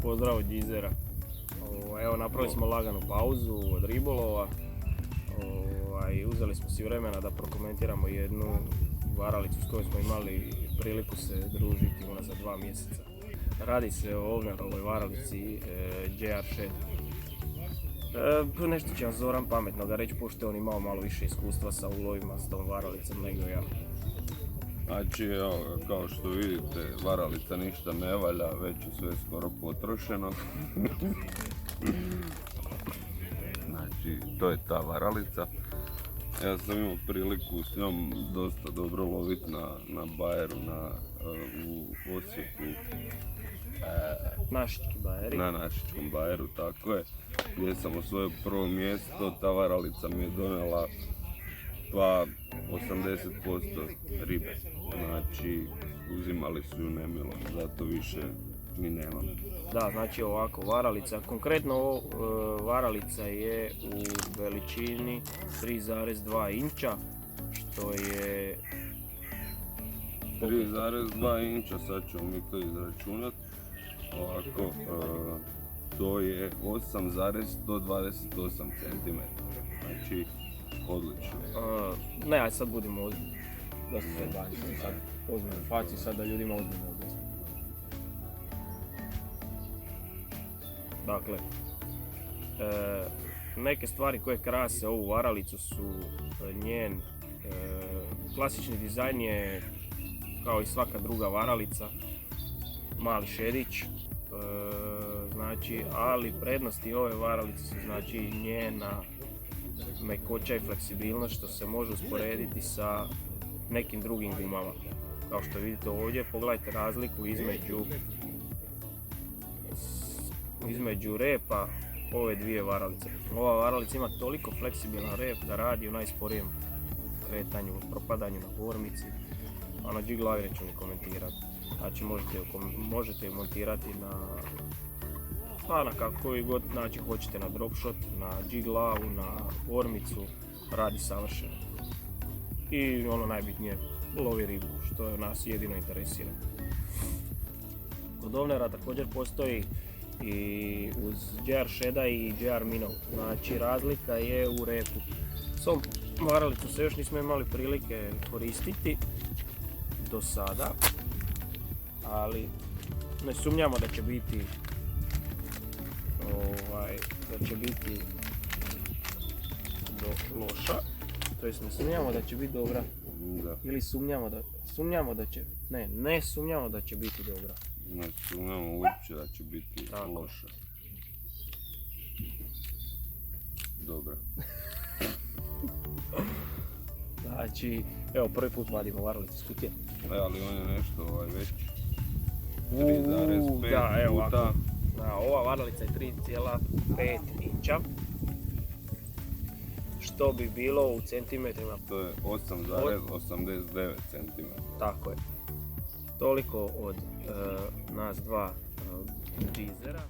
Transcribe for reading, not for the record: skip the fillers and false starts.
pozdrav od Džizera. Evo, napravili smo laganu pauzu od ribolova. Uzeli smo si vremena da prokomentiramo jednu varalicu s kojom smo imali priliku se družiti unazad 2 mjeseca. Radi se o Ovnerovoj varalici JR6. Nešto će vam Zoran pametno reći, pošto je on imao malo više iskustva sa ulovima s tom varalicom nego ja. Znači, evo, kao što vidite, varalica ništa ne valja, već je sve skoro potrošeno. Znači, to je ta varalica. Ja sam imao priliku s njom dosta dobro loviti na bajeru u Osijeku. Našički bajeri. Na Našičkom bajeru, tako je. Gdje sam osvojio prvo mjesto, ta varalica mi je donijela pa 80% ribe. Znači, uzimali su ju nemilo, zato više mi nemam. Da, znači ovako, varalica, konkretno varalica je u veličini 3,2 inča, što je 3,2 inča, sad ćemo mi to izračunati. Ovako, to je 8,128 cm. Znači, odlično. Ne, aj sad budemo ozbiljni. Da se sve banjimo, sad ozbiljno faci, sad da ljudima ozbiljno objasnimo. Dakle, neke stvari koje krase ovu varalicu su njen klasični dizajn je kao i svaka druga varalica, mali šedić, znači, ali prednosti ove varalice su znači njena mekoća i fleksibilnost, što se može usporediti sa nekim drugim gumama. Kao što vidite ovdje, pogledajte razliku između repa ove dvije varalice. Ova varalica ima toliko fleksibilan rep da radi u najsporijem kretanju, propadanju na gormici, a na G-glavi neću ni komentirati. Znači možete ju montirati na koji god način hoćete, na dropshot, na G-glavu, na gormicu, radi savršeno. I ono najbitnije, lovi ribu, što nas jedino interesira. Kod Ovnera također postoji i uz JR Sheda i JR Minnow, znači razlika je u repu. S ovom varalicu se još nismo imali prilike koristiti do sada, ali ne sumnjamo da će biti loša, to jest ne sumnjamo da će biti dobra, ili sumnjamo da će biti dobra. Ne sumnjamo uopće da će biti loša. Dobra. Znači, evo prvi put vadimo varalicu s kutije. Ali on je nešto veći. 3,5 da, evo puta. Da, ova varalica je 3,5 inča. Što bi bilo u centimetrima? To je 8,89 cm. Tako je. Toliko od nas dva Džizera.